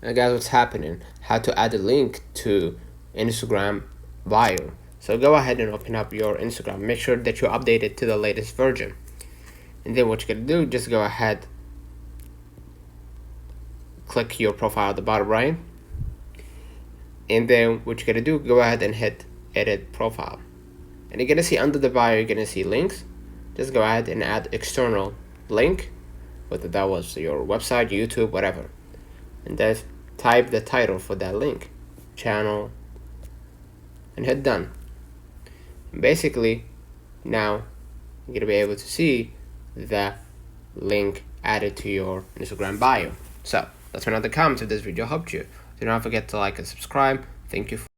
Now guys, what's happening? How to add a link to Instagram bio. So go ahead and open up your Instagram. Make sure that you update it to the latest version. And then what you're gonna do, just go ahead, click your profile at the bottom right. And then what you're gonna do, go ahead and hit edit profile. And you're gonna see under the bio, you're gonna see links. Just go ahead and add external link, whether that was your website, YouTube, whatever. And then type the title for that link, channel, and hit done. And basically, now you're gonna be able to see the link added to your Instagram bio. So let's know in the comments if this video helped you. Do not forget to like and subscribe. Thank you.